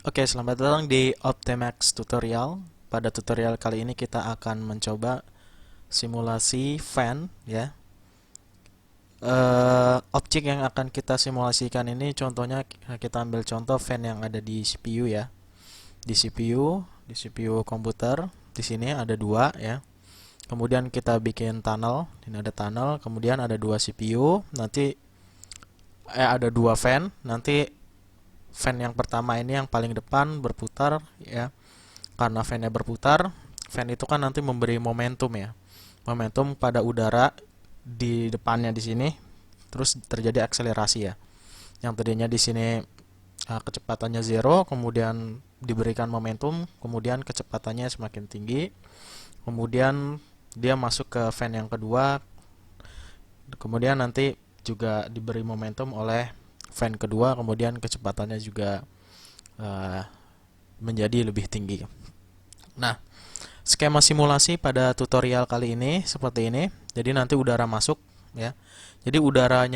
Oke, selamat datang di Optimax Tutorial. Pada tutorial kali ini kita akan mencoba simulasi fan ya. Objek yang akan kita simulasikan ini contohnya kita ambil contoh fan yang ada di CPU ya. Di CPU komputer. Di sini ada dua ya. Kemudian kita bikin tunnel. Ini ada tunnel. Kemudian ada dua CPU. Nanti ada dua fan. Nanti fan yang pertama ini yang paling depan berputar ya. Karena fan-nya berputar, fan itu kan nanti memberi momentum ya. Momentum pada udara di depannya di sini, terus terjadi akselerasi ya. Yang tadinya di sini kecepatannya zero, kemudian diberikan momentum, kemudian kecepatannya semakin tinggi, kemudian dia masuk ke fan yang kedua, kemudian nanti juga diberi momentum oleh fan kedua, kemudian kecepatannya juga uh, menjadi lebih tinggi. Nah, skema simulasi pada tutorial kali ini seperti ini. Jadi nanti udara masuk ya. Jadi udara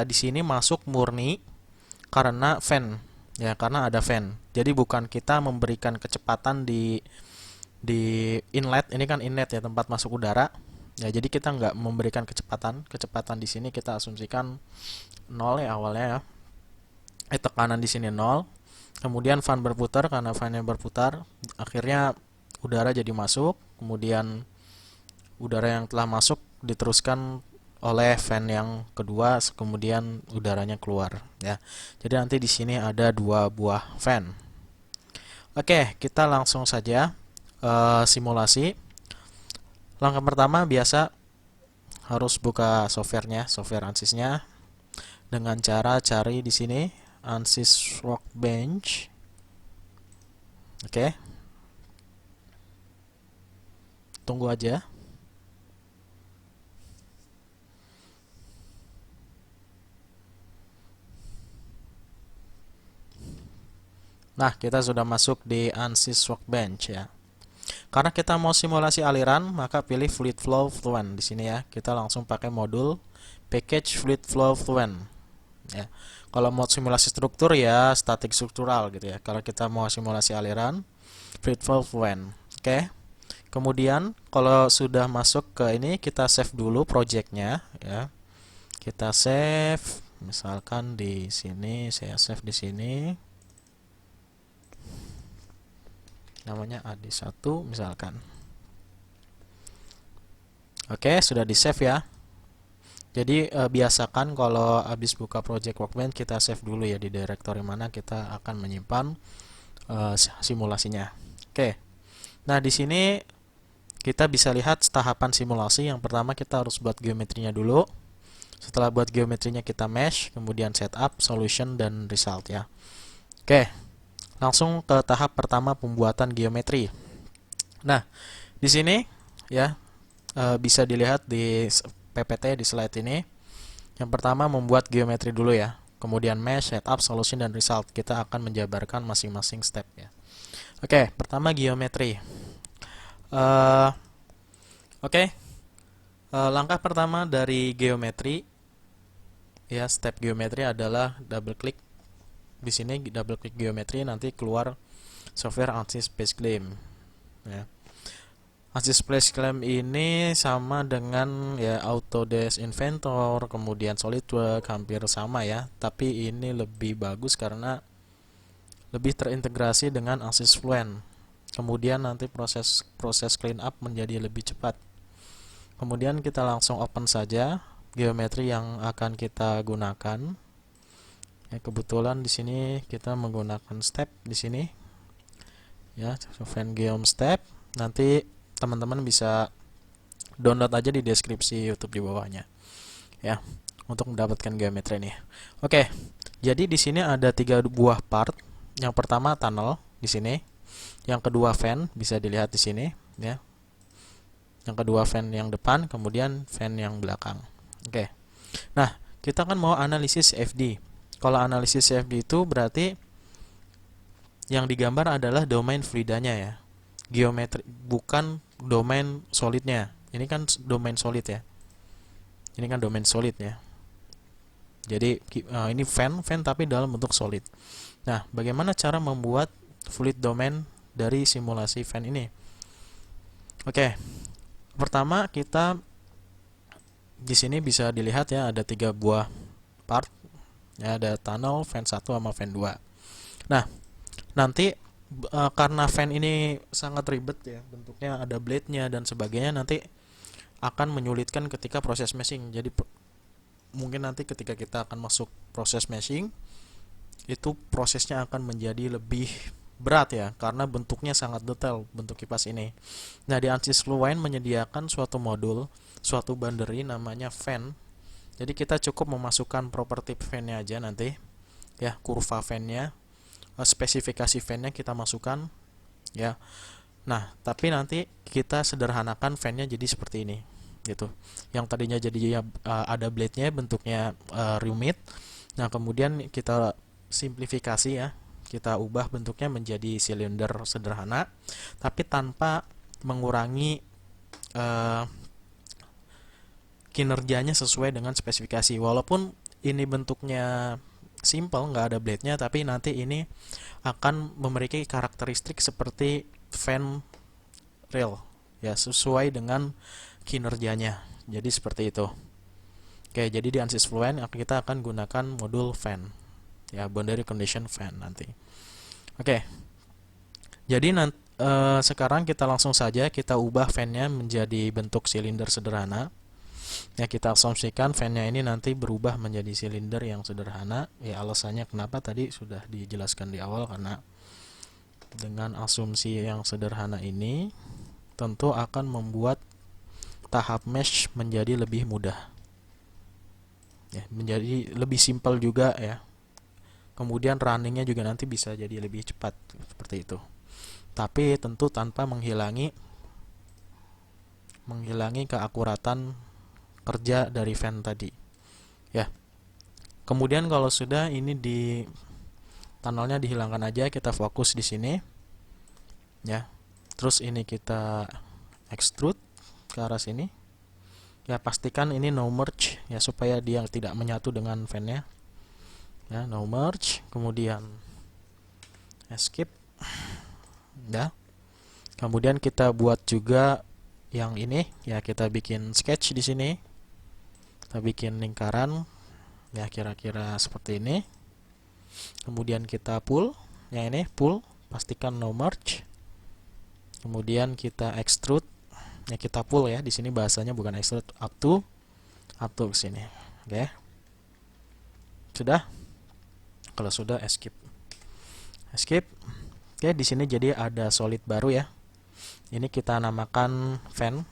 di sini masuk murni karena fan ya, karena ada fan. Jadi bukan kita memberikan kecepatan di inlet. Ini kan inlet ya, tempat masuk udara. Ya, jadi kita nggak memberikan kecepatan. Kecepatan di sini kita asumsikan nol ya awalnya ya. Tekanan di sini nol. Kemudian fan berputar, karena fan yang berputar, akhirnya udara jadi masuk, kemudian udara yang telah masuk diteruskan oleh fan yang kedua, kemudian udaranya keluar ya. Jadi nanti di sini ada dua buah fan. Oke, kita langsung saja simulasi. Langkah pertama biasa harus buka softwarenya, software ANSYS-nya dengan cara cari di sini ANSYS Workbench. Oke, tunggu aja. Nah, kita sudah masuk di ANSYS Workbench ya. Karena kita mau simulasi aliran, maka pilih Fluid Flow Fluent di sini ya. Kita langsung pakai modul Package Fluid Flow Fluent ya. Kalau mau simulasi struktur ya statik struktural gitu ya. Kalau kita mau simulasi aliran, Fluid Flow Fluent. Oke. Kemudian kalau sudah masuk ke ini, kita save dulu projectnya ya. Kita save, misalkan di sini, saya save di sini. Namanya AD1 misalkan. Oke, sudah di save ya. Jadi biasakan kalau habis buka project Workbench kita save dulu ya di directory mana kita akan menyimpan simulasinya. Oke. Nah, di sini kita bisa lihat tahapan simulasi. Yang pertama kita harus buat geometrinya dulu. Setelah buat geometrinya kita mesh, kemudian setup, solution dan result ya. Oke. Langsung ke tahap pertama, pembuatan geometri. Nah, di sini ya bisa dilihat di PPT di slide ini. Yang pertama membuat geometri dulu ya. Kemudian mesh, setup, solution dan result. Kita akan menjabarkan masing-masing step ya. Oke, pertama geometri. Oke, langkah pertama dari geometri ya, step geometri adalah double klik di sini, double klik geometri, nanti keluar software ANSYS Spaceclaim ya. ANSYS Spaceclaim ini sama dengan ya Autodesk Inventor, kemudian SolidWorks, hampir sama ya, tapi ini lebih bagus karena lebih terintegrasi dengan ANSYS Fluent. Kemudian nanti proses clean up menjadi lebih cepat. Kemudian kita langsung open saja geometri yang akan kita gunakan. Ya, kebetulan di sini kita menggunakan step di sini. Ya, Fan Geom Step. Nanti teman-teman bisa download aja di deskripsi YouTube di bawahnya. Ya, untuk mendapatkan geometri ini. Oke. Jadi di sini ada 3 buah part. Yang pertama tunnel di sini. Yang kedua fan bisa dilihat di sini, ya. Yang kedua fan yang depan, kemudian fan yang belakang. Oke. Nah, kita kan mau analisis FD. Kalau analisis CFD itu berarti yang digambar adalah domain fluidanya ya. Geometri, bukan domain solidnya. Ini kan domain solid ya. Ini kan domain solid ya. Jadi ini fan tapi dalam bentuk solid. Nah, bagaimana cara membuat fluid domain dari simulasi fan ini? Oke, pertama kita di sini bisa dilihat ya ada 3 buah part. Ya, ada tunnel, fan 1 sama fan 2. Nah, nanti karena fan ini sangat ribet ya, bentuknya ada blade-nya dan sebagainya, nanti akan menyulitkan ketika proses meshing. Jadi mungkin nanti ketika kita akan masuk proses meshing, itu prosesnya akan menjadi lebih berat ya, karena bentuknya sangat detail bentuk kipas ini. Nah, di ANSYS Fluent menyediakan suatu modul, suatu boundary namanya fan. Jadi kita cukup memasukkan properti fan-nya aja nanti ya, kurva fan-nya, spesifikasi fan-nya kita masukkan ya. Nah, tapi nanti kita sederhanakan fan-nya jadi seperti ini gitu. Yang tadinya jadi ada blade-nya bentuknya rumit. Nah, kemudian kita simplifikasi ya. Kita ubah bentuknya menjadi silinder sederhana, tapi tanpa mengurangi kinerjanya sesuai dengan spesifikasi. Walaupun ini bentuknya simple, nggak ada blade-nya, tapi nanti ini akan memiliki karakteristik seperti fan rail ya, sesuai dengan kinerjanya. Jadi seperti itu. Oke, jadi di ANSYS Fluent kita akan gunakan modul fan ya, boundary condition fan nanti. Oke, jadi sekarang kita langsung saja kita ubah fan-nya menjadi bentuk silinder sederhana. Ya, kita asumsikan fan-nya ini nanti berubah menjadi silinder yang sederhana. Ya, alasannya kenapa tadi sudah dijelaskan di awal, karena dengan asumsi yang sederhana ini tentu akan membuat tahap mesh menjadi lebih mudah. Ya, menjadi lebih simpel juga ya. Kemudian runningnya juga nanti bisa jadi lebih cepat seperti itu. Tapi tentu tanpa menghilangi keakuratan kerja dari fan tadi. Ya. Kemudian kalau sudah ini di tunnelnya dihilangkan aja, kita fokus di sini. Ya. Terus ini kita extrude ke arah sini. Ya, pastikan ini no merge ya, supaya dia tidak menyatu dengan fan-nya. Ya, no merge, kemudian escape. Ya. Kemudian kita buat juga yang ini ya, kita bikin sketch di sini. Kita bikin lingkaran ya, kira-kira seperti ini. Kemudian kita pull, yang ini pull, pastikan no merge. Kemudian kita extrude, ya kita pull ya, di sini bahasanya bukan extrude, up to ke sini. Oke. Sudah? Kalau sudah, escape. Oke, di sini jadi ada solid baru ya. Ini kita namakan fan.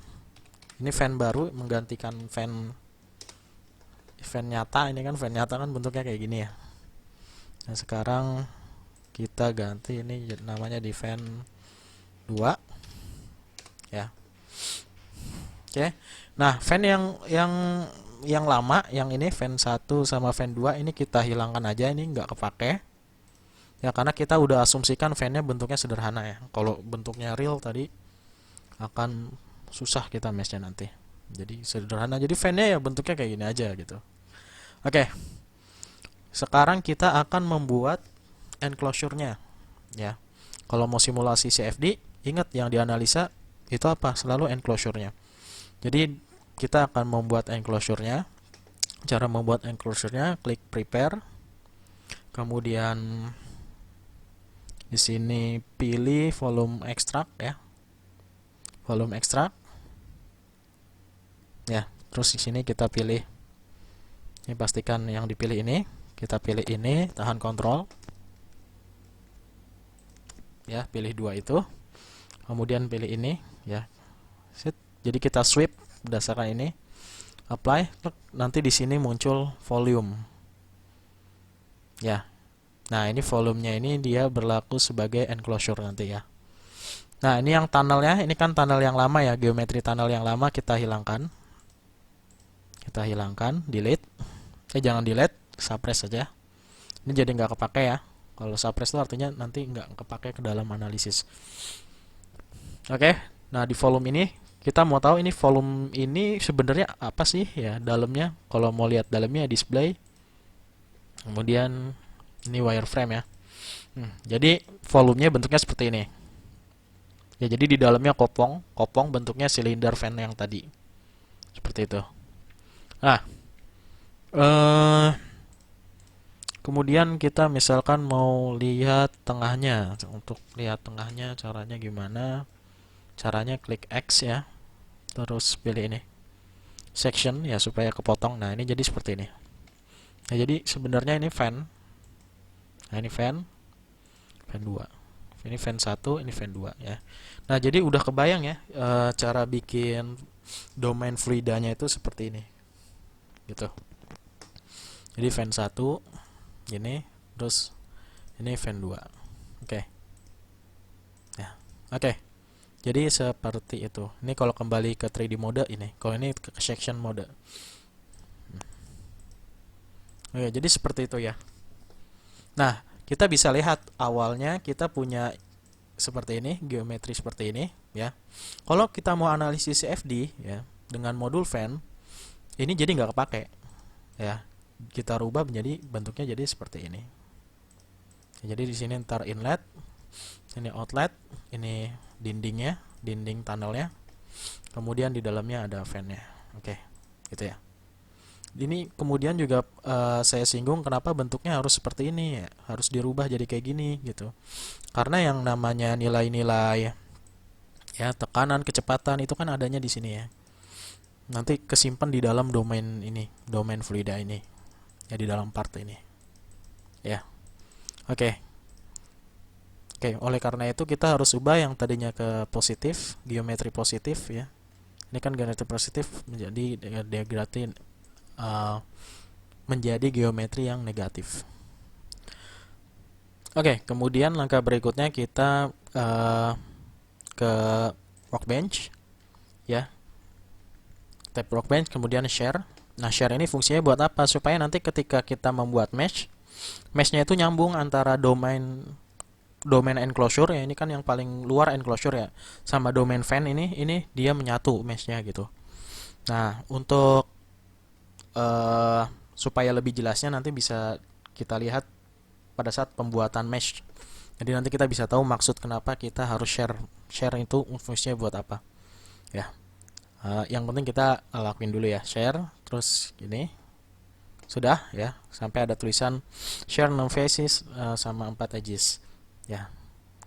Ini fan baru menggantikan fan nyata. Ini kan fan nyata kan bentuknya kayak gini ya. Nah, sekarang kita ganti ini namanya di fan 2 ya. Oke. Nah, fan yang lama, yang ini fan 1 sama fan 2 ini kita hilangkan aja, ini nggak kepake. Ya, karena kita udah asumsikan fan-nya bentuknya sederhana ya. Kalau bentuknya real tadi akan susah kita mesh-nya nanti. Jadi sederhana. Jadi fan-nya ya bentuknya kayak gini aja gitu. Oke. Sekarang kita akan membuat enclosure-nya ya. Kalau mau simulasi CFD, ingat yang dianalisa itu apa? Selalu enclosure-nya. Jadi kita akan membuat enclosure-nya. Cara membuat enclosure-nya, klik prepare. Kemudian di sini pilih volume extract ya. Volume extract. Ya, terus di sini kita pilih. Ini pastikan yang dipilih ini. Kita pilih ini, tahan kontrol. Ya, pilih 2 itu. Kemudian pilih ini ya. Set. Jadi kita sweep berdasarkan ini. Apply, nanti di sini muncul volume. Ya. Nah, ini volumenya ini dia berlaku sebagai enclosure nanti ya. Nah, ini yang tunnelnya, ini kan tunnel yang lama ya, geometri tunnel yang lama kita hilangkan. Kita hilangkan, delete. Jangan delete, suppress saja. Ini jadi nggak kepake ya. Kalau suppress itu artinya nanti nggak kepake ke dalam analisis. Oke, nah di volume ini kita mau tahu ini volume ini sebenarnya apa sih ya dalamnya. Kalau mau lihat dalamnya display, Kemudian ini wireframe ya. Jadi volumenya bentuknya seperti ini. Ya, jadi di dalamnya kopong, kopong bentuknya silinder fan yang tadi. Seperti itu. Nah, eh kemudian kita misalkan mau lihat tengahnya. Untuk lihat tengahnya caranya gimana? Caranya klik X ya. Terus pilih ini. Section ya supaya kepotong. Nah, ini jadi seperti ini. Nah, jadi sebenarnya ini fan. Nah, ini fan 2. Ini fan 1, ini fan 2 ya. Nah, jadi udah kebayang ya cara bikin domain fluidanya itu seperti ini. Gitu. Jadi fan 1 ini, terus ini fan 2. Oke. Ya. Oke. Jadi seperti itu. Ini kalau kembali ke 3D mode ini. Kalau ini ke section mode. Oke, jadi seperti itu ya. Nah, kita bisa lihat awalnya kita punya seperti ini, geometri seperti ini ya. Kalau kita mau analisis CFD ya dengan modul fan, ini jadi nggak kepake ya. Kita rubah menjadi bentuknya jadi seperti ini. Jadi di sini ntar inlet, ini outlet, ini dindingnya, dinding tunnelnya. Kemudian di dalamnya ada fan-nya. Oke, gitu ya. Ini kemudian juga saya singgung kenapa bentuknya harus seperti ini ya, harus dirubah jadi kayak gini gitu. Karena yang namanya nilai-nilai ya tekanan, kecepatan itu kan adanya di sini ya. Nanti kesimpan di dalam domain ini, domain fluida ini. Ya di dalam part ini. Ya. Oke. Oke, oleh karena itu kita harus ubah yang tadinya ke positif, geometri positif ya. Ini kan geometri positif menjadi degradatif menjadi geometri yang negatif. Oke, kemudian langkah berikutnya kita ke workbench ya. Tab workbench kemudian share. Nah, share ini fungsinya buat apa? Supaya nanti ketika kita membuat mesh-nya itu nyambung antara domain enclosure ya, ini kan yang paling luar enclosure ya, sama domain fan ini dia menyatu mesh-nya gitu. Nah, untuk supaya lebih jelasnya nanti bisa kita lihat pada saat pembuatan mesh. Jadi nanti kita bisa tahu maksud kenapa kita harus share itu fungsinya buat apa. Ya. Yang penting kita lakuin dulu ya, share terus gini. Sudah ya, sampai ada tulisan share 6 faces sama 4 edges. Ya.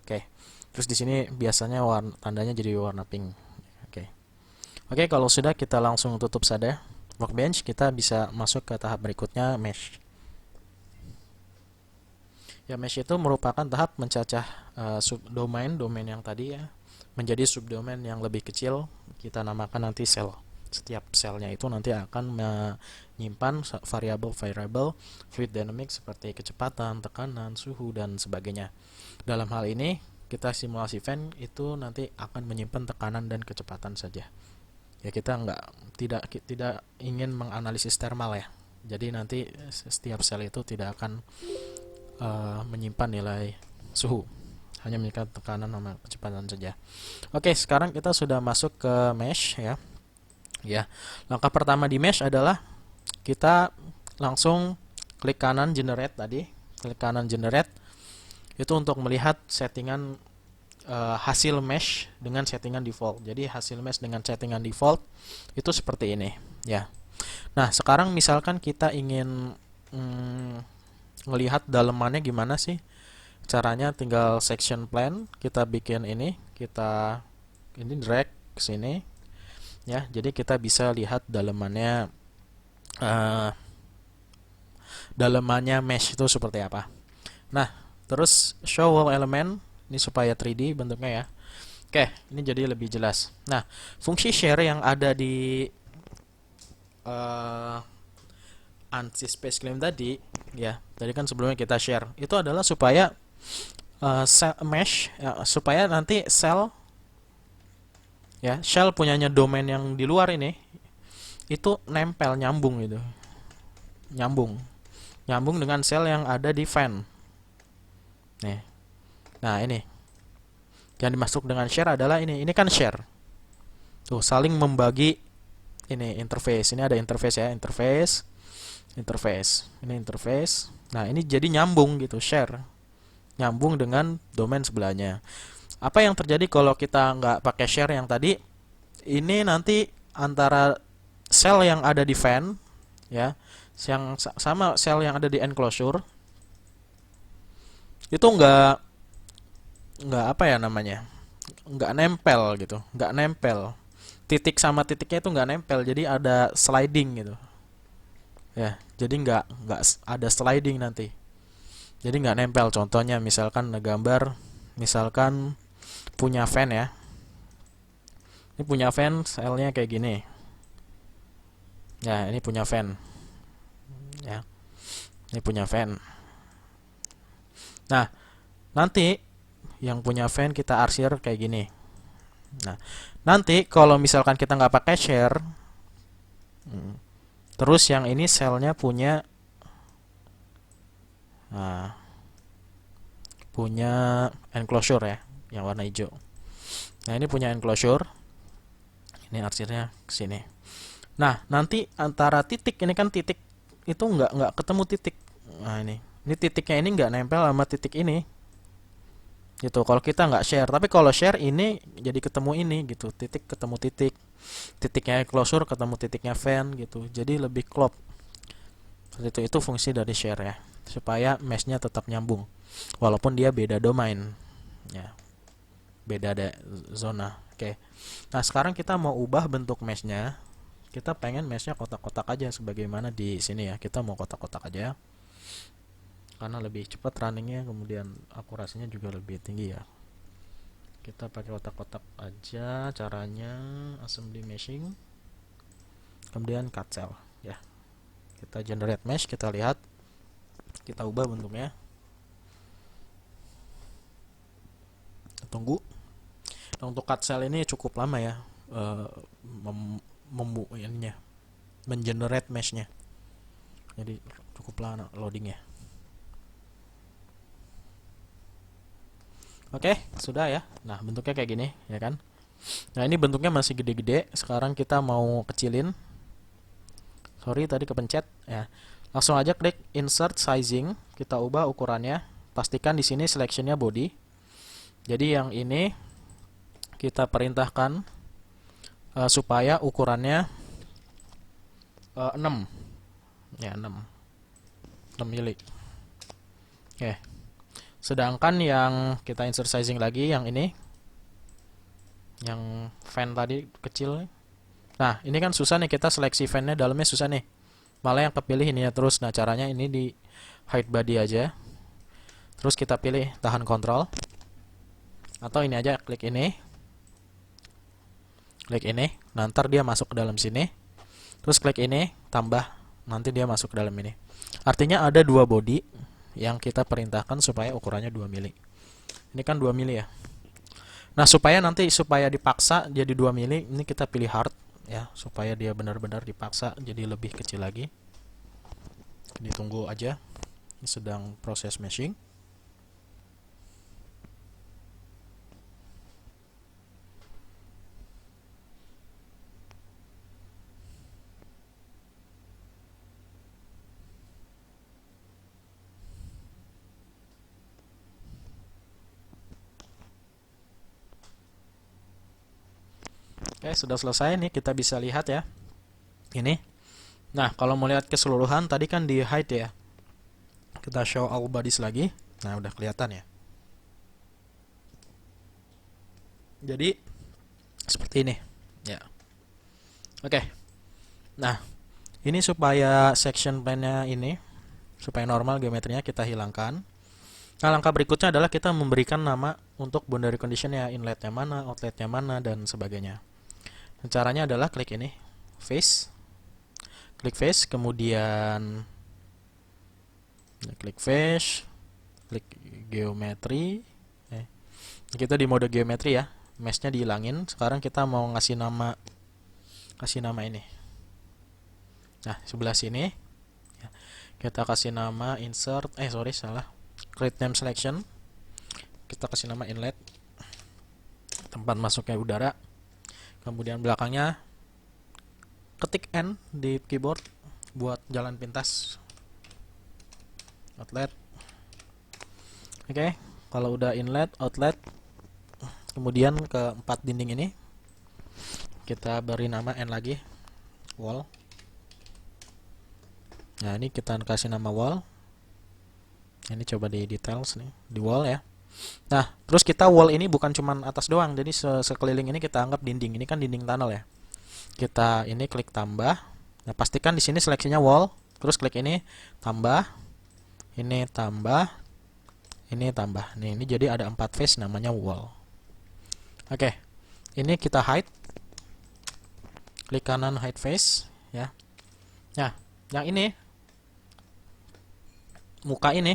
Oke. Terus di sini biasanya tandanya jadi warna pink. Oke. Oke, kalau sudah kita langsung tutup saja workbench, kita bisa masuk ke tahap berikutnya, mesh. Ya, mesh itu merupakan tahap mencacah subdomain yang tadi ya menjadi subdomain yang lebih kecil, kita namakan nanti sel. Setiap selnya itu nanti akan menyimpan variabel fluid dynamics seperti kecepatan, tekanan, suhu dan sebagainya. Dalam hal ini kita simulasi fan itu nanti akan menyimpan tekanan dan kecepatan saja. Ya, kita tidak ingin menganalisis thermal ya. Jadi nanti setiap sel itu tidak akan menyimpan nilai suhu, hanya menyimpan tekanan sama kecepatan saja. Oke, sekarang kita sudah masuk ke mesh ya. Ya, langkah pertama di mesh adalah kita langsung klik kanan generate tadi, klik kanan generate itu untuk melihat settingan hasil mesh dengan settingan default. Jadi hasil mesh dengan settingan default itu seperti ini ya. Nah, sekarang misalkan kita ingin ngelihat dalemannya gimana sih caranya, tinggal section plan kita bikin ini, kita ini drag ke sini ya, jadi kita bisa lihat dalemannya mesh itu seperti apa. Nah, terus show wall element ini supaya 3D bentuknya ya. Oke, ini jadi lebih jelas. Nah, fungsi share yang ada di ANSI space claim tadi ya, tadi kan sebelumnya kita share itu adalah supaya mesh ya, supaya nanti shell punyanya domain yang di luar ini itu nempel, nyambung gitu, nyambung dengan sel yang ada di fan nih. Nah, ini yang dimasuk dengan share adalah ini kan share tuh, saling membagi ini interface. Ini ada interface ya, interface ini interface Nah, ini jadi nyambung gitu, share. Nyambung dengan domain sebelahnya. Apa yang terjadi kalau kita nggak pakai share yang tadi? Ini nanti antara sel yang ada di fan, ya, yang sama sel yang ada di enclosure, itu nggak apa ya namanya, nggak nempel gitu, nggak nempel. Titik sama titiknya itu nggak nempel, jadi ada sliding gitu. Ya, jadi nggak ada sliding nanti. Jadi nggak nempel. Contohnya misalkan gambar, misalkan punya fan ya. Ini punya fan, selnya kayak gini. Ya, ini punya fan. Ya, ini punya fan. Nah, nanti yang punya fan kita arsir kayak gini. Nah, nanti kalau misalkan kita nggak pakai share, terus yang ini selnya punya, nah, punya enclosure ya, yang warna hijau. Nah, ini punya enclosure. Ini arsirnya ke sini. Nah, nanti antara titik ini kan titik itu nggak ketemu titik. Nah, ini titiknya ini nggak nempel sama titik ini. Gitu. Kalau kita nggak share, tapi kalau share ini jadi ketemu ini gitu, titik ketemu titik, titiknya closure ketemu titiknya fan gitu. Jadi lebih klop. Itu fungsi dari share ya, supaya meshnya tetap nyambung, walaupun dia beda domain, ya, beda ada zona. Oke. Nah, sekarang kita mau ubah bentuk meshnya. Kita pengen meshnya kotak-kotak aja sebagaimana di sini ya. Kita mau kotak-kotak aja karena lebih cepat runningnya, kemudian akurasinya juga lebih tinggi ya. Kita pakai kotak-kotak aja caranya, assembly meshing, kemudian cut cell ya. Kita generate mesh, kita lihat, kita ubah bentuknya. Kita tunggu. Nah, untuk cut cell ini cukup lama ya, mengenerate meshnya, jadi cukup lama loadingnya. Oke, sudah ya. Nah, bentuknya kayak gini, ya kan? Nah, ini bentuknya masih gede-gede. Sekarang kita mau kecilin. Sorry, tadi kepencet ya. Langsung aja klik insert sizing, kita ubah ukurannya. Pastikan di sini selectionnya body. Jadi yang ini kita perintahkan supaya ukurannya 6. Ya, 6 mili. Oke. Sedangkan yang kita insert sizing lagi, yang ini, yang fan tadi kecil. Nah, ini kan susah nih, kita seleksi fannya dalamnya susah nih. Malah yang kepilih ini ya terus. Nah, caranya ini di hide body aja. Terus kita pilih tahan kontrol. Atau ini aja, klik ini. Klik ini. Nah, ntar dia masuk ke dalam sini. Terus klik ini, tambah. Nanti dia masuk ke dalam ini. Artinya ada dua body yang kita perintahkan supaya ukurannya 2 mili. Ini kan 2 mili ya. Nah, supaya dipaksa jadi 2 mili, ini kita pilih hard ya, supaya dia benar-benar dipaksa jadi lebih kecil lagi. Ditunggu aja. Ini sedang proses meshing. Oke, sudah selesai nih, kita bisa lihat ya. Ini. Nah, kalau mau lihat keseluruhan tadi kan di hide ya. Kita show all bodies lagi. Nah, udah kelihatan ya. Jadi seperti ini. Ya. Oke. Nah, ini supaya section plan-nya ini supaya normal geometrinya kita hilangkan. Nah, langkah berikutnya adalah kita memberikan nama untuk boundary condition ya, inletnya mana, outletnya mana, dan sebagainya. Caranya adalah klik ini, face, klik face, kemudian klik face, klik geometri. Kita di mode geometri ya, meshnya dihilangin. Sekarang kita mau kasih nama ini. Nah, sebelah sini kita kasih nama insert, create name selection. Kita kasih nama inlet, tempat masuknya udara. Kemudian belakangnya ketik N di keyboard buat jalan pintas. outlet. Oke, kalau udah inlet, outlet, kemudian ke 4 dinding ini kita beri nama N lagi, wall. Nah, ini kita kasih nama wall. Ini coba di details nih, di wall ya. Nah, terus kita wall ini bukan cuman atas doang, jadi sekeliling ini kita anggap dinding. Ini kan dinding tunnel ya. Kita ini klik tambah. Nah, pastikan di sini seleksinya wall, terus klik ini tambah, ini tambah, ini tambah. Nih, ini jadi ada 4 face namanya wall. Oke. Ini kita hide. Klik kanan hide face ya. Nah, yang ini muka yang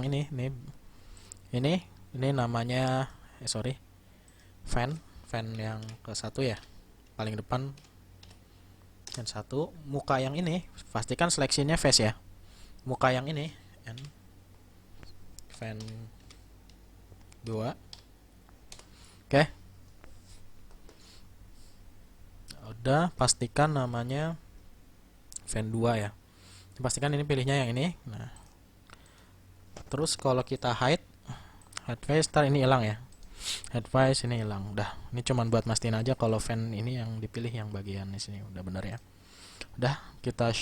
ini namanya fan yang ke satu ya, paling depan. Dan satu muka yang ini pastikan seleksinya face ya, muka yang ini fan 2. Oke, udah pastikan namanya fan 2 ya, pastikan ini pilihnya yang ini. Nah, terus kalau kita hide face, ntar ini hilang ya, hide face ini hilang. Udah, ini cuman buat mastiin aja kalau fan ini yang dipilih yang bagian di sini udah bener ya. Udah, kita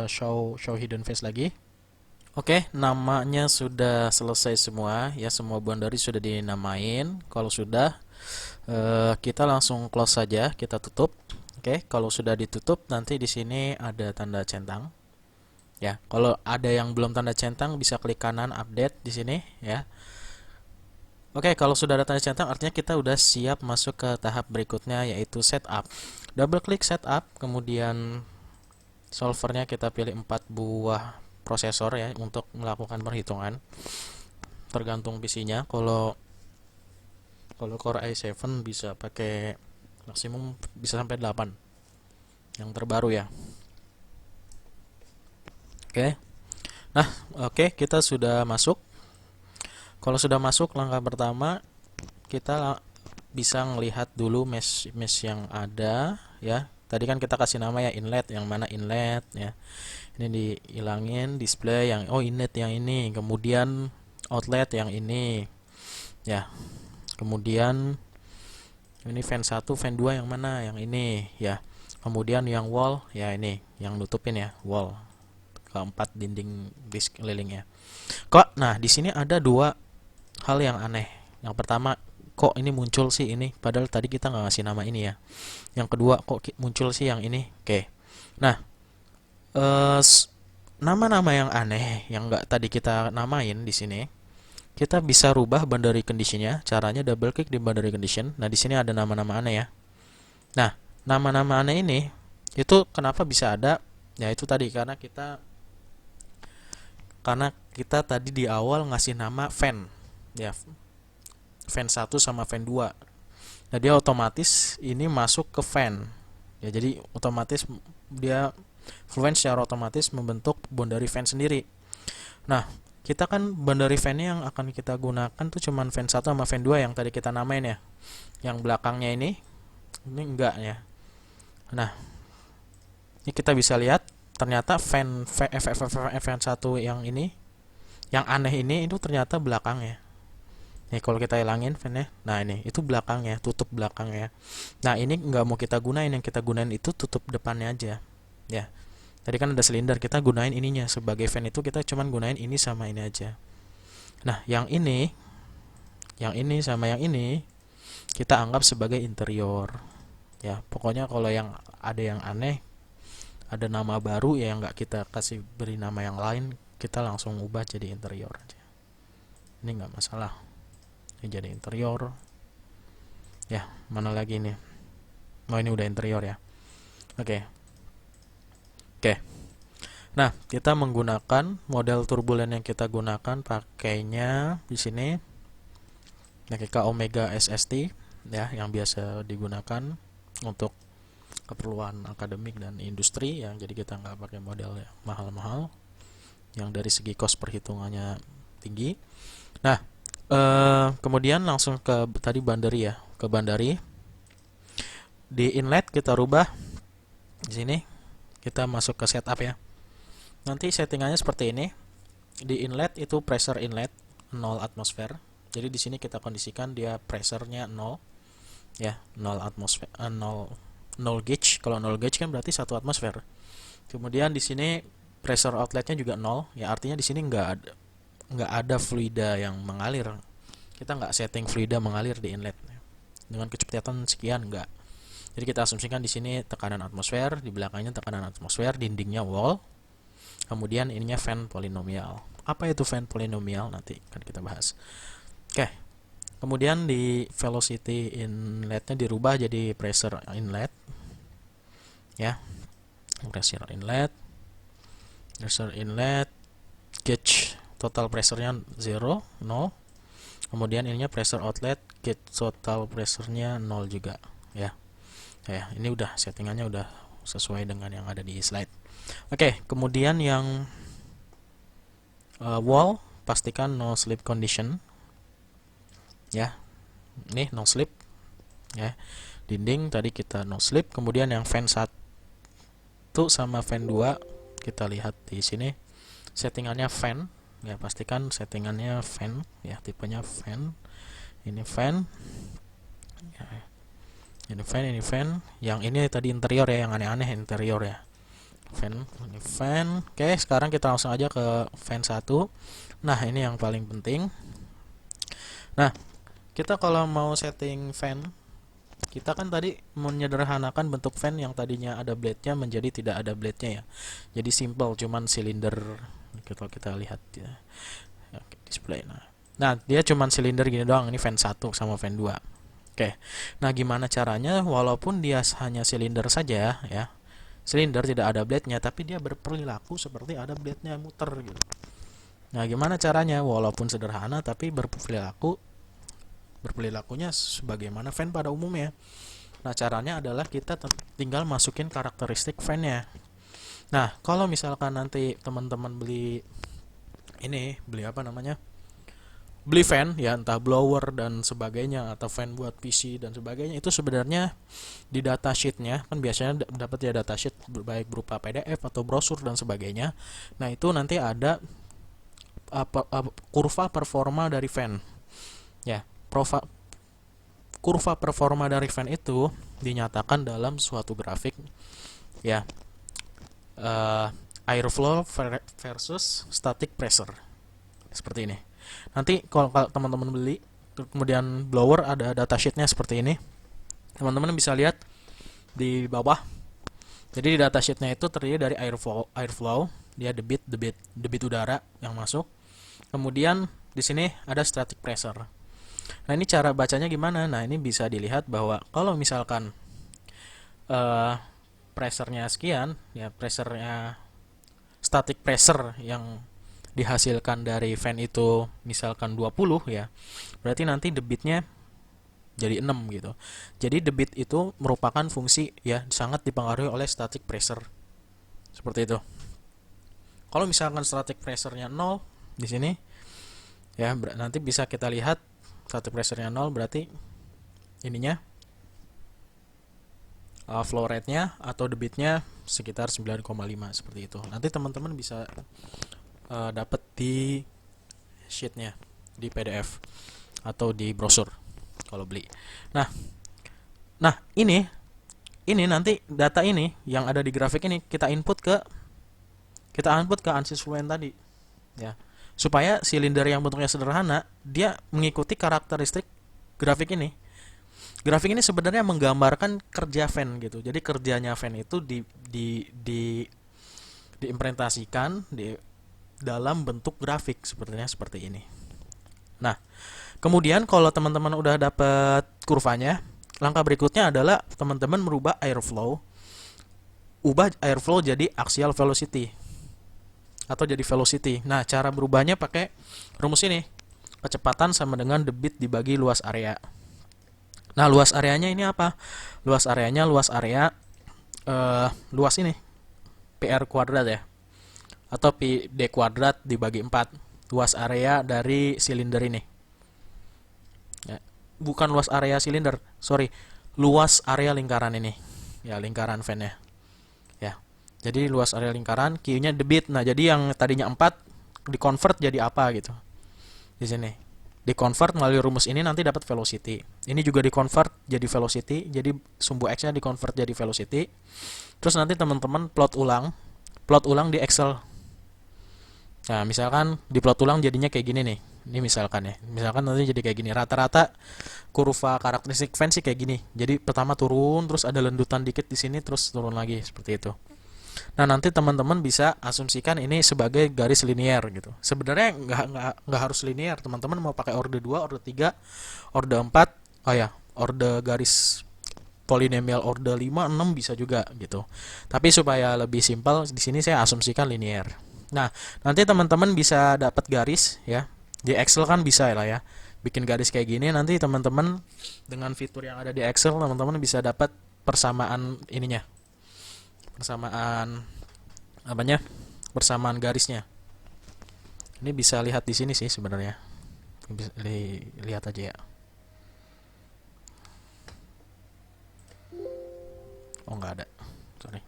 show hidden face lagi. Oke, namanya sudah selesai semua ya, semua boundary sudah dinamain. Kalau sudah, kita langsung close saja, kita tutup. Oke, kalau sudah ditutup, nanti di sini ada tanda centang. Ya, kalau ada yang belum tanda centang bisa klik kanan update di sini ya. Oke, kalau sudah ada tanda centang artinya kita udah siap masuk ke tahap berikutnya, yaitu setup. Double klik setup, kemudian solvernya kita pilih 4 buah prosesor ya untuk melakukan perhitungan. Tergantung PC-nya. Kalau Core i7 bisa pakai maksimum bisa sampai 8. Yang terbaru ya. Oke. Nah, oke, kita sudah masuk. Kalau sudah masuk, langkah pertama kita bisa melihat dulu mesh yang ada ya. Tadi kan kita kasih nama ya inlet, yang mana inlet ya. Ini dihilangin, display yang inlet yang ini, kemudian outlet yang ini ya. Kemudian ini fan 1, fan 2 yang mana? Yang ini ya. Kemudian yang wall ya, ini yang nutupin ya, wall. Keempat dinding di sekeliling ya. Nah, di sini ada 2 hal yang aneh. Yang pertama, kok ini muncul sih ini, padahal tadi kita nggak ngasih nama ini ya. Yang kedua, kok muncul sih yang ini. Oke. Nah, nama-nama yang aneh yang nggak tadi kita namain di sini, kita bisa rubah boundary conditionnya. Caranya double klik di boundary condition. Nah, di sini ada nama-nama aneh ya. Nah, nama-nama aneh ini itu kenapa bisa ada? Ya itu tadi karena kita tadi di awal ngasih nama fan ya, fan 1 sama fan 2. Nah, dia otomatis ini masuk ke fan ya, jadi otomatis dia Fluent secara otomatis membentuk boundary fan sendiri. Nah, kita kan boundary fan yang akan kita gunakan tuh cuman fan 1 sama fan 2 yang tadi kita namain ya. Yang belakangnya ini enggak ya. Nah, ini kita bisa lihat ternyata fan 1 yang ini, yang aneh ini itu ternyata belakangnya. Nih kalau kita hilangin fan-nya, nah ini itu belakangnya, tutup belakangnya. Nah, ini nggak mau kita gunain, yang kita gunain itu tutup depannya aja. Ya. Tadi kan ada silinder, kita gunain ininya sebagai fan, itu kita cuman gunain ini sama ini aja. Nah, yang ini sama yang ini kita anggap sebagai interior. Ya, pokoknya kalau yang ada yang aneh, ada nama baru ya, yang nggak kita kasih beri nama yang lain, kita langsung ubah jadi interior aja. Ini nggak masalah. Ini jadi interior. Ya, mana lagi nih? Oh, ini udah interior ya. Oke. Nah, kita menggunakan model turbulen yang kita gunakan pakainya di sini NKK Omega SST ya, yang biasa digunakan untuk keperluan akademik dan industri ya. Jadi kita nggak pakai model yang mahal-mahal yang dari segi cost perhitungannya tinggi. Nah, kemudian langsung ke tadi boundary ya, ke boundary. Di inlet kita rubah di sini, kita masuk ke setup ya. Nanti settingannya seperti ini. di inlet itu pressure inlet 0 atmosfer. Jadi di sini kita kondisikan dia pressure-nya 0 ya, 0 atmosfer, 0 gauge. Kalau 0 gauge kan berarti 1 atmosfer. Kemudian di sini pressure outletnya juga 0 ya, artinya di sini nggak ada fluida yang mengalir. Kita nggak setting fluida mengalir di inlet dengan kecepatan sekian, nggak. Jadi kita asumsikan di sini tekanan atmosfer, di belakangnya tekanan atmosfer, dindingnya wall, kemudian ininya fan polinomial. Apa itu fan polinomial? Nanti kan kita bahas. Oke. Kemudian di velocity inletnya dirubah jadi pressure inlet. Ya. Pressure inlet. Gauge total pressure-nya 0. Kemudian ininya pressure outlet, gauge total pressure-nya 0 juga, ya. Ya, ini udah settingannya udah sesuai dengan yang ada di slide. Oke, kemudian yang wall pastikan no slip condition. Ya. Ini no slip. Ya. Dinding tadi kita no slip, kemudian yang fan 1 sama fan 2 kita lihat di sini settingannya fan. Ya, pastikan settingannya fan ya, tipenya fan. Ini fan. Ya. Ini fan. Yang ini tadi interior ya, yang aneh-aneh interior ya. Fan, ini fan. Oke, sekarang kita langsung aja ke fan 1. Nah, ini yang paling penting. Nah, kita kalau mau setting fan, kita kan tadi menyederhanakan bentuk fan yang tadinya ada blade-nya menjadi tidak ada blade-nya ya. Jadi simple, cuman silinder. Kalau kita lihat ya. Display. Nah, dia cuman silinder gini doang. Ini fan 1 sama fan 2. Oke. Nah, gimana caranya walaupun dia hanya silinder saja ya. Silinder tidak ada blade-nya, tapi dia berperilaku seperti ada blade-nya muter gitu. Nah, gimana caranya? Walaupun sederhana tapi berperilakunya sebagaimana fan pada umumnya. Nah, caranya adalah kita tinggal masukin karakteristik fan-nya. Nah, kalau misalkan nanti teman-teman beli beli fan ya, entah blower dan sebagainya atau fan buat PC dan sebagainya, itu sebenarnya di datasheetnya kan biasanya dapat ya datasheet baik berupa PDF atau brosur dan sebagainya. Nah, itu nanti ada kurva performa dari fan ya. Kurva performa dari fan itu dinyatakan dalam suatu grafik ya, airflow versus static pressure seperti ini. Nanti kalau teman-teman beli kemudian blower ada datasheetnya seperti ini, teman-teman bisa lihat di bawah. Jadi di datasheetnya itu terdiri dari airflow, dia debit udara yang masuk. Kemudian di sini ada static pressure. Nah, ini cara bacanya gimana? Nah, ini bisa dilihat bahwa kalau misalkan pressure-nya sekian, ya pressure-nya static pressure yang dihasilkan dari fan itu misalkan 20 ya, berarti nanti debitnya jadi 6 gitu. Jadi debit itu merupakan fungsi ya, sangat dipengaruhi oleh static pressure. Seperti itu. Kalau misalkan static pressure-nya 0 di sini ya, nanti bisa kita lihat static pressure-nya 0 berarti ininya flow rate-nya atau debitnya sekitar 9,5 seperti itu. Nanti teman-teman bisa dapat di sheet-nya di PDF atau di brosur kalau beli. Nah, ini nanti data ini yang ada di grafik ini kita input ke ANSYS Fluent tadi ya, supaya silinder yang bentuknya sederhana dia mengikuti karakteristik grafik ini. Grafik ini sebenarnya menggambarkan kerja fan gitu. Jadi kerjanya fan itu diimplementasikan di dalam bentuk grafik seperti ini. Nah, kemudian kalau teman-teman udah dapat kurvanya, langkah berikutnya adalah teman-teman merubah airflow. Ubah airflow jadi axial velocity atau jadi velocity. Nah, cara berubahnya pakai rumus ini. Kecepatan sama dengan debit dibagi luas area. Nah, luas areanya ini apa? Luas area luas ini PR kuadrat ya, atau PD kuadrat dibagi 4. Luas area dari silinder ini ya, bukan luas area silinder, sorry, luas area lingkaran ini ya, lingkaran fan-nya ya. Jadi luas area lingkaran, Q-nya debit. Nah, jadi yang tadinya 4 di-convert jadi apa gitu. Di sini. Di-convert melalui rumus ini nanti dapat velocity. Ini juga di-convert jadi velocity, jadi sumbu X-nya di-convert jadi velocity. Terus nanti teman-teman plot ulang di Excel. Nah, misalkan di plot ulang jadinya kayak gini nih. Ini misalkan ya. Misalkan nanti jadi kayak gini. Rata-rata kurva karakteristik fan sih kayak gini. Jadi pertama turun, terus ada lendutan dikit di sini, terus turun lagi seperti itu. Nah, nanti teman-teman bisa asumsikan ini sebagai garis linear gitu. Sebenarnya nggak harus linear. Teman-teman mau pakai orde 2, orde 3, orde 4, oh ya, orde garis polinomial orde 5, 6 bisa juga gitu. Tapi supaya lebih simpel, di sini saya asumsikan linear. Nah, nanti teman-teman bisa dapat garis ya. Di Excel kan bisa lah ya. Bikin garis kayak gini, nanti teman-teman dengan fitur yang ada di Excel, teman-teman bisa dapat persamaan ininya. Persamaan apanya? Persamaan garisnya. Ini bisa lihat di sini sih sebenarnya. Lihat aja ya. Oh, nggak ada. Sorry.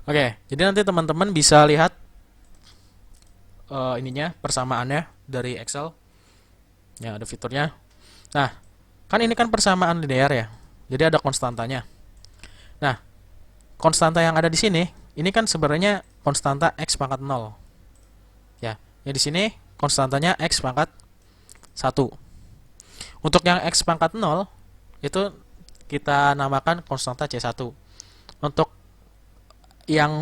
Oke, jadi nanti teman-teman bisa lihat ininya persamaannya dari Excel. Ya, ada fiturnya. Nah, kan ini kan persamaan linear ya. Jadi ada konstantanya. Nah, konstanta yang ada di sini, ini kan sebenarnya konstanta X pangkat 0. Ya, yang di sini konstantanya X pangkat 1. Untuk yang X pangkat 0, itu kita namakan konstanta C1. Untuk yang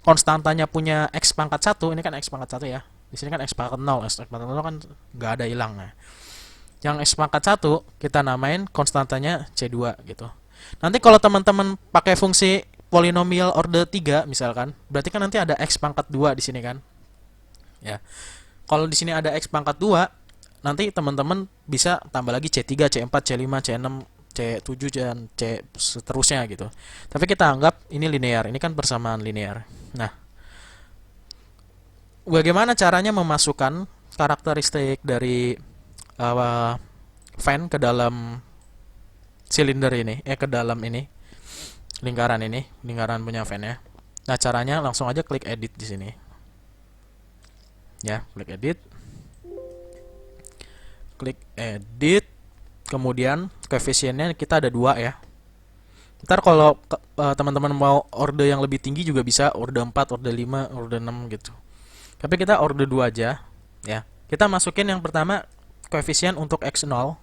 konstantanya punya X pangkat 1, ini kan X pangkat 1 ya. Di sini kan X pangkat 0, X pangkat 0 kan nggak ada hilang. Nah, yang X pangkat 1 kita namain konstantanya C2 gitu. Nanti kalau teman-teman pakai fungsi polinomial orde 3 misalkan, berarti kan nanti ada X pangkat 2 di sini kan. Ya. Kalau di sini ada X pangkat 2, nanti teman-teman bisa tambah lagi C3, C4, C5, C6, C7 dan C seterusnya gitu. Tapi kita anggap ini linear, ini kan persamaan linear. Nah, bagaimana caranya memasukkan karakteristik dari fan ke dalam silinder ini, ke dalam ini, lingkaran punya fan ya. Nah, caranya langsung aja klik edit di sini. Ya, klik edit. Klik edit. Kemudian koefisiennya kita ada 2 ya. Ntar kalau teman-teman mau orde yang lebih tinggi juga bisa, orde 4, orde 5, orde 6 gitu. Tapi kita orde 2 aja ya. Kita masukin yang pertama koefisien untuk X0.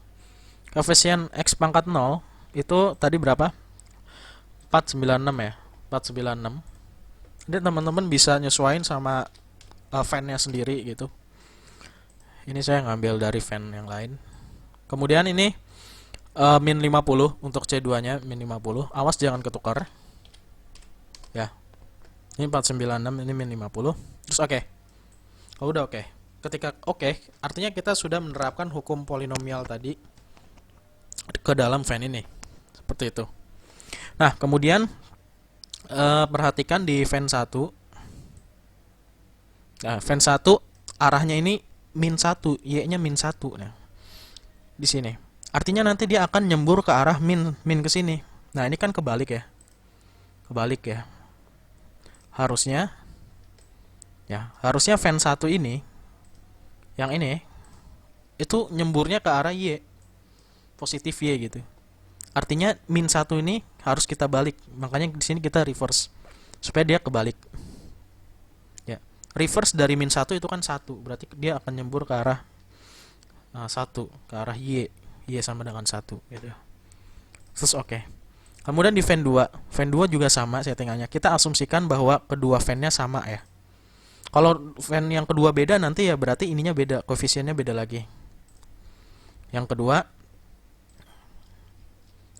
Koefisien X pangkat 0 itu tadi berapa? 496 ya. 496. Jadi teman-teman bisa nyesuaiin sama fan-nya sendiri gitu. Ini saya ngambil dari fan yang lain. Kemudian ini min 50 untuk C2-nya, min 50. Awas jangan ketukar. Ya. Ini 496, ini min 50. Terus oke. Oh, udah oke. Ketika oke, artinya kita sudah menerapkan hukum polinomial tadi ke dalam fan ini. Seperti itu. Nah, kemudian perhatikan di fan 1. Nah, fan 1 arahnya ini min 1, Y-nya min 1. Nah, di sini. Artinya nanti dia akan nyembur ke arah min ke sini. Nah, ini kan kebalik ya. Kebalik ya. Harusnya fan 1 ini yang ini itu nyemburnya ke arah Y. Positif Y gitu. Artinya min 1 ini harus kita balik. Makanya di sini kita reverse supaya dia kebalik. Ya. Reverse dari min 1 itu kan 1. Berarti dia akan nyembur ke arah 1, ke arah Y. Y sama dengan 1 gitu. Terus oke. Kemudian di fan 2. Fan 2 juga sama settingannya. Kita asumsikan bahwa kedua fan-nya sama ya. Kalau fan yang kedua beda nanti ya berarti ininya beda, koefisiennya beda lagi. Yang kedua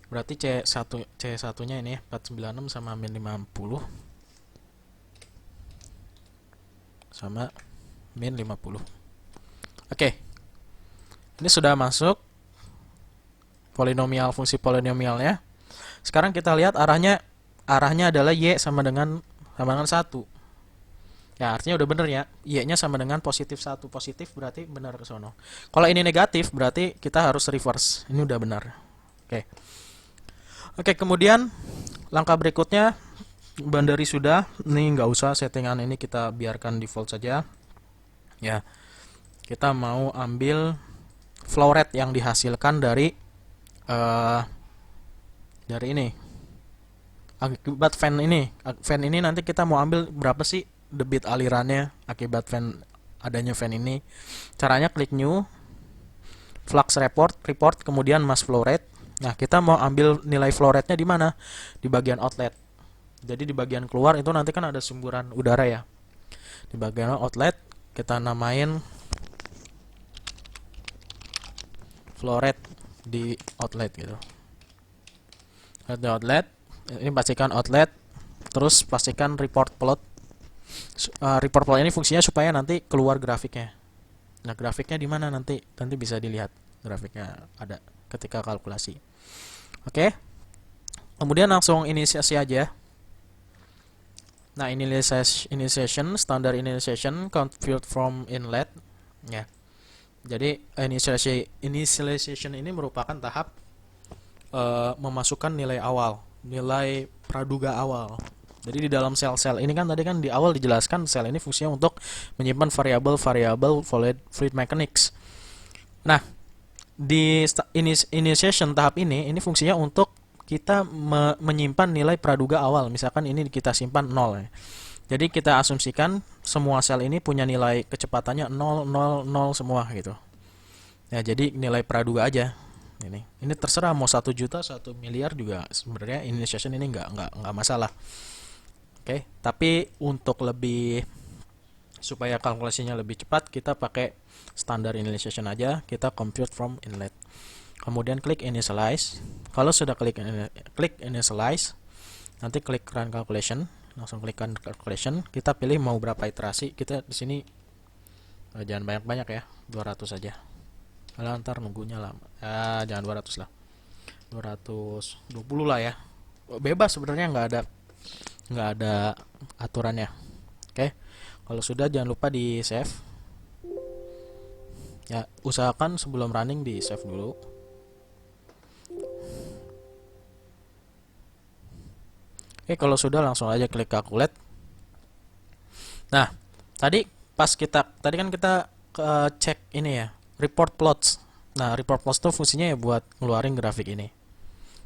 berarti C1-nya ini 496 sama min 50 sama min 50. Oke. Ini sudah masuk fungsi polinomialnya. Sekarang kita lihat arahnya adalah Y sama dengan 1. Ya, artinya udah bener ya. Y-nya sama dengan positif 1. Positif berarti benar ke sono. Kalau ini negatif berarti kita harus reverse. Ini udah benar. Oke. Oke, kemudian langkah berikutnya boundary sudah. Ini nggak usah settingan ini kita biarkan default saja. Ya, kita mau ambil flow rate yang dihasilkan eh, dari ini, akibat fan ini nanti kita mau ambil berapa sih debit alirannya akibat adanya fan ini. Caranya klik new, flux report, kemudian mass flow rate. Nah, kita mau ambil nilai flow rate-nya di mana? Di bagian outlet. Jadi di bagian keluar itu nanti kan ada semburan udara ya. Di bagian outlet kita namain flow rate di outlet gitu. Di outlet, ini pastikan outlet, terus pastikan report plot. Report plot ini fungsinya supaya nanti keluar grafiknya. Nah, grafiknya di mana nanti bisa dilihat. Grafiknya ada ketika kalkulasi. Oke. Kemudian langsung inisiasi aja. Nah, initiation, standard initiation compute from inlet ya. Jadi initialization ini merupakan tahap memasukkan nilai awal, nilai praduga awal. Jadi di dalam sel-sel ini kan tadi kan di awal dijelaskan sel ini fungsinya untuk menyimpan variabel fluid mechanics. Nah, di initiation tahap ini fungsinya untuk kita menyimpan nilai praduga awal. Misalkan ini kita simpan 0 ya. Jadi kita asumsikan semua sel ini punya nilai kecepatannya 0, 0, 0 semua gitu. Ya, jadi nilai praduga aja. Ini terserah mau 1 juta, 1 miliar juga sebenarnya initiation ini nggak masalah. Oke, tapi untuk lebih supaya kalkulasinya lebih cepat kita pakai standar initialization aja, kita compute from inlet. Kemudian klik initialize. Kalau sudah klik initialize, nanti klik run calculation, langsung klik run calculation, kita pilih mau berapa iterasi. Kita di sini jangan banyak-banyak ya, 200 saja. Kalau ntar nunggunya lama. Jangan 200 lah. 220 lah ya. Bebas sebenarnya nggak ada aturannya. Oke. Kalau sudah jangan lupa di save. Ya, usahakan sebelum running di save dulu. Oke, kalau sudah langsung aja klik calculate. Nah, tadi kan kita cek ini ya, report plots. Nah, report plots itu fungsinya ya buat ngeluarin grafik ini.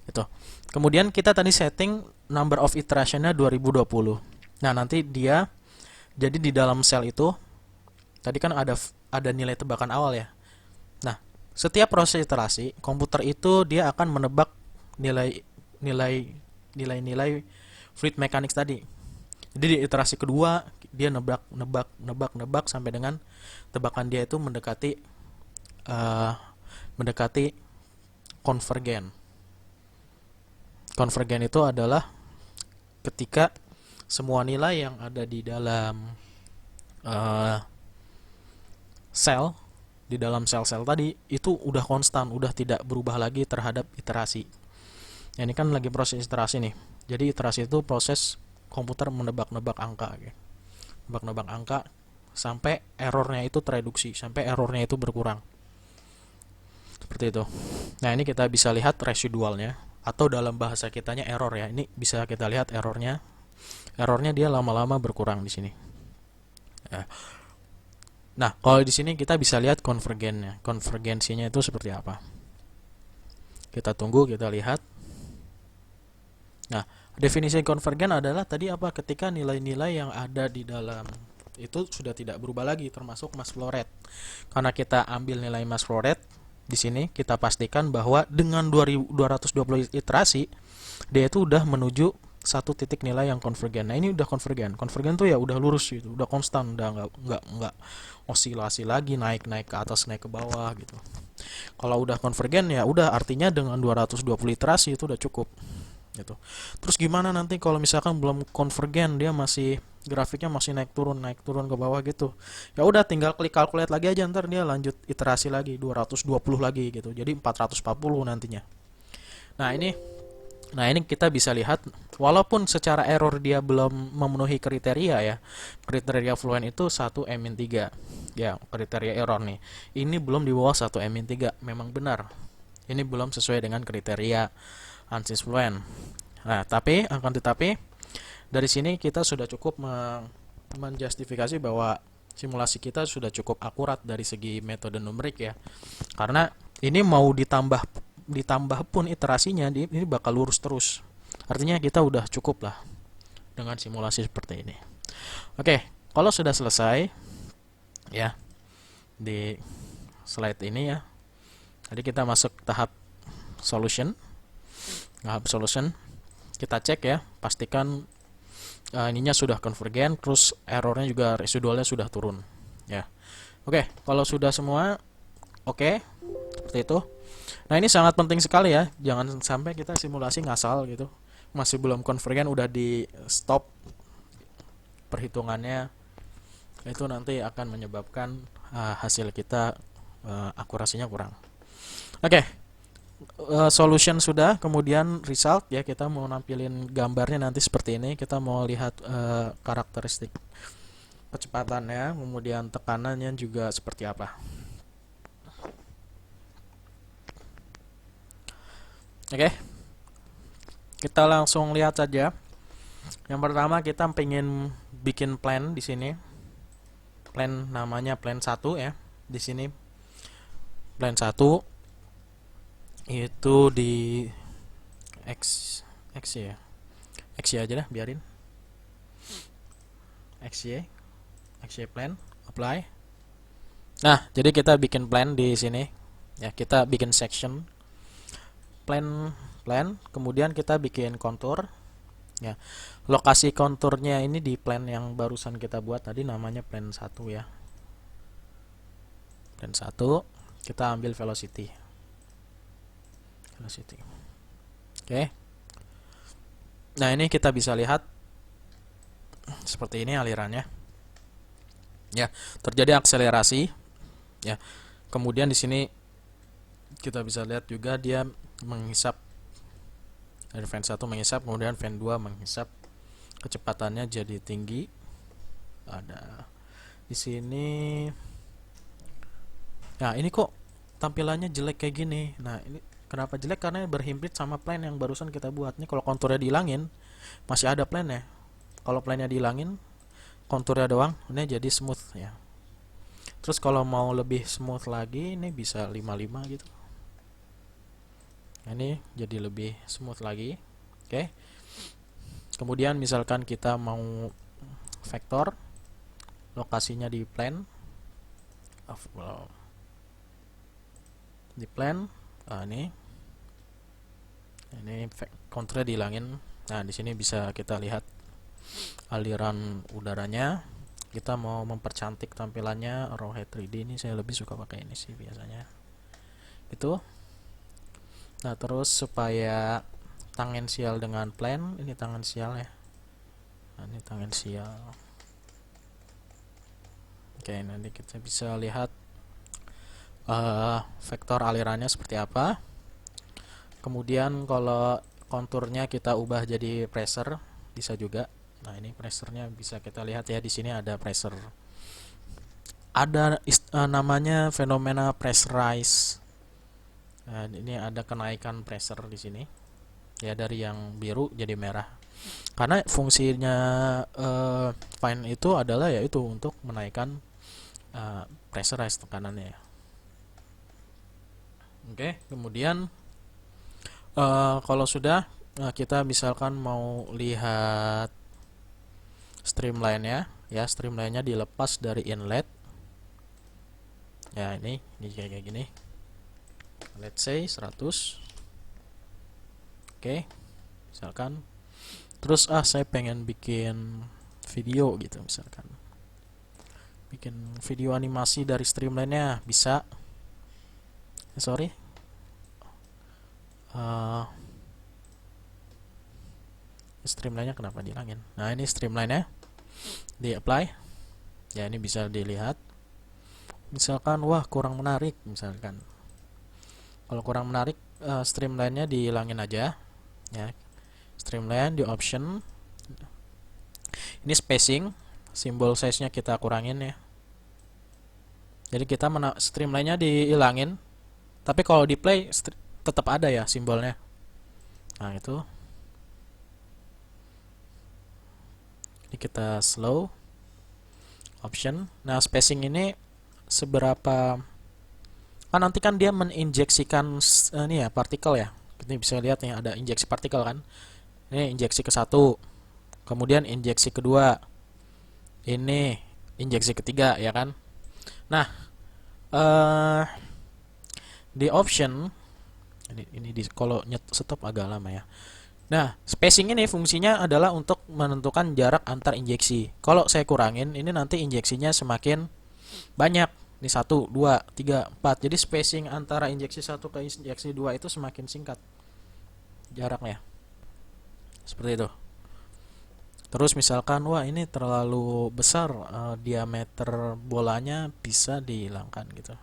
Gitu. Kemudian kita tadi setting number of iteration-nya 2020. Nah, nanti dia jadi di dalam sel itu tadi kan ada nilai tebakan awal ya. Nah, setiap proses iterasi, komputer itu dia akan menebak nilai fluid mechanics tadi. Jadi di iterasi kedua dia nebak sampai dengan tebakan dia itu mendekati konvergen. Konvergen itu adalah ketika semua nilai yang ada di dalam di dalam sel-sel tadi itu udah konstan, udah tidak berubah lagi terhadap iterasi. Ya, ini kan lagi proses iterasi nih. Jadi iterasi itu proses komputer menebak-nebak angka, nebak-nebak angka sampai errornya itu tereduksi, sampai errornya itu berkurang. Seperti itu. Nah, ini kita bisa lihat residualnya atau dalam bahasa kitanya error ya. Ini bisa kita lihat errornya. Errornya dia lama-lama berkurang di sini. Ya. Nah, kalau di sini kita bisa lihat konvergennya. Konvergensinya itu seperti apa. Kita tunggu, kita lihat. Nah, definisi konvergen adalah tadi apa? Ketika nilai-nilai yang ada di dalam itu sudah tidak berubah lagi, termasuk mass flow rate. Karena kita ambil nilai mass flow rate di sini, kita pastikan bahwa dengan 220 iterasi dia itu udah menuju satu titik nilai yang konvergen. Nah, ini udah konvergen. Konvergen tuh ya udah lurus gitu, udah konstan, udah nggak osilasi lagi, naik ke atas, naik ke bawah gitu. Kalau udah konvergen ya udah, artinya dengan 220 iterasi itu udah cukup gitu. Terus gimana nanti kalau misalkan belum konvergen, dia masih grafiknya masih naik turun ke bawah gitu? Ya udah, tinggal klik calculate lagi aja, ntar dia lanjut iterasi lagi 220 lagi gitu. Jadi 440 nantinya. Nah, ini kita bisa lihat walaupun secara error dia belum memenuhi kriteria ya. Kriteria fluent itu 1 min3. Ya, kriteria error nih. Ini belum di bawah 1 min3. Memang benar. Ini belum sesuai dengan kriteria ANSYS fluent. Nah, tetapi dari sini kita sudah cukup menjustifikasi bahwa simulasi kita sudah cukup akurat dari segi metode numerik ya. Karena ini mau ditambah pun iterasinya ini bakal lurus terus. Artinya kita udah cukup lah dengan simulasi seperti ini. Oke, kalau sudah selesai ya di slide ini ya. Jadi kita masuk tahap solution. Tahap solution kita cek ya, pastikan ininya sudah konvergen, terus errornya juga residualnya sudah turun ya. Oke, kalau sudah semua oke, seperti itu. Nah, ini sangat penting sekali ya, jangan sampai kita simulasi ngasal gitu, masih belum konvergen udah di stop perhitungannya, itu nanti akan menyebabkan hasil kita akurasinya kurang. Oke, solution sudah, kemudian result ya, kita mau nampilin gambarnya nanti seperti ini. Kita mau lihat karakteristik kecepatannya, kemudian tekanannya juga seperti apa. Oke, kita langsung lihat saja. Yang pertama kita pengen bikin plan di sini. Plan namanya plan 1 ya. Di sini plan 1 itu di X ya. XY aja dah, biarin. XY plan, apply. Nah, jadi kita bikin plan di sini. Ya, kita bikin section plan, kemudian kita bikin kontur. Ya. Lokasi konturnya ini di plan yang barusan kita buat tadi, namanya plan 1 ya. Plan 1, kita ambil velocity. Oke. Nah, ini kita bisa lihat seperti ini alirannya. Ya, terjadi akselerasi ya. Kemudian di sini kita bisa lihat juga dia menghisap, dari fan 1 menghisap, kemudian fan 2 menghisap, kecepatannya jadi tinggi. Ada di sini. Nah, ini kok tampilannya jelek kayak gini. Nah, ini kenapa jelek? Karena berhimpit sama plan yang barusan kita buat. Ini kalau konturnya dihilangin, masih ada plan ya. Kalau plannya dihilangin, konturnya doang, ini jadi smooth ya. Terus kalau mau lebih smooth lagi, ini bisa 55 gitu. Nah, ini jadi lebih smooth lagi. Oke. Kemudian misalkan kita mau vektor, lokasinya di plan, ini konturnya dihilangin. Nah, di sini bisa kita lihat aliran udaranya. Kita mau mempercantik tampilannya, arrowhead 3D ini saya lebih suka pakai ini sih biasanya. Itu. Nah, terus supaya tangensial dengan plan, ini tangensial ya. Nah, ini tangensial. Oke, nanti kita bisa lihat vektor alirannya seperti apa. Kemudian kalau konturnya kita ubah jadi pressure, bisa juga. Nah, ini pressernya bisa kita lihat ya, di sini ada pressure. Ada namanya fenomena pressurize. Nah, ini ada kenaikan pressure di sini. Ya, dari yang biru jadi merah. Karena fungsinya fan itu adalah yaitu untuk menaikkan pressurize, tekanannya ya. Oke, kemudian kalau sudah kita misalkan mau lihat streamline-nya ya, streamline-nya dilepas dari inlet. Ya, ini kayak gini. Let's say 100. Oke, misalkan. Terus saya pengen bikin video gitu misalkan. Bikin video animasi dari streamline-nya bisa. Sorry. Streamline-nya kenapa dihilangin? Nah, ini streamline-nya di apply. Ya, ini bisa dilihat. Misalkan wah kurang menarik misalkan. Kalau kurang menarik, streamline-nya dihilangin aja ya. Streamline di option. Ini spacing, simbol size-nya kita kurangin ya. Jadi kita streamline-nya dihilangin, tapi kalau di play tetap ada ya simbolnya. Nah, itu. Ini kita slow. option. Nah, spacing ini seberapa, kan nanti kan dia meninjeksikan ini ya, partikel ya. Ini bisa lihat nih ada injeksi partikel kan. Ini injeksi ke satu, kemudian injeksi kedua, ini injeksi ketiga ya kan. Nah, eh di option ini di kalau stop agak lama ya. Nah, spacing ini fungsinya adalah untuk menentukan jarak antar injeksi. Kalau saya kurangin, ini nanti injeksinya semakin banyak. Ini 1, 2, 3, 4. Jadi spacing antara injeksi 1 ke injeksi 2 itu semakin singkat jaraknya. Seperti itu. Terus misalkan, wah ini terlalu besar, diameter bolanya bisa dihilangkan gitu.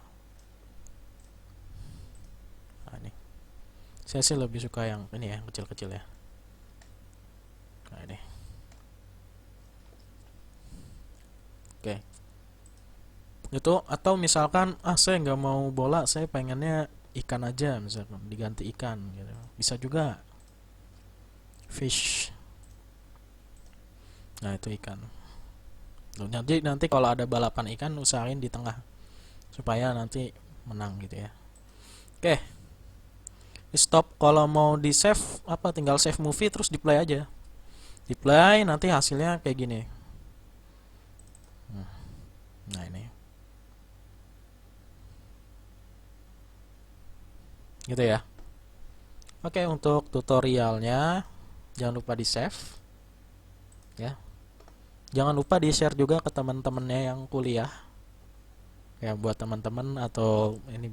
Nah, ini. Saya sih lebih suka yang ini ya, yang kecil-kecil ya. Nah, ini. Oke. Itu atau misalkan saya nggak mau bola, saya pengennya ikan aja, misalkan diganti ikan gitu. Bisa juga fish. Nah, itu ikan. Tuh, nanti kalau ada balapan ikan usahain di tengah supaya nanti menang gitu ya. Oke, di stop. Kalau mau di save apa, tinggal save movie terus di play aja. Di play nanti hasilnya kayak gini. Nah, ini. Gitu ya. Oke, untuk tutorialnya jangan lupa di save ya. Jangan lupa di share juga ke teman-temannya yang kuliah. Ya, buat teman-teman atau ini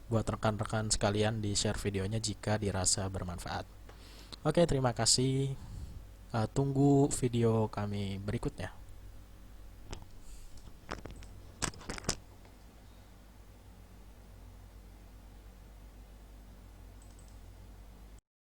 buat rekan-rekan sekalian, di share videonya jika dirasa bermanfaat. Oke, terima kasih. Tunggu video kami berikutnya.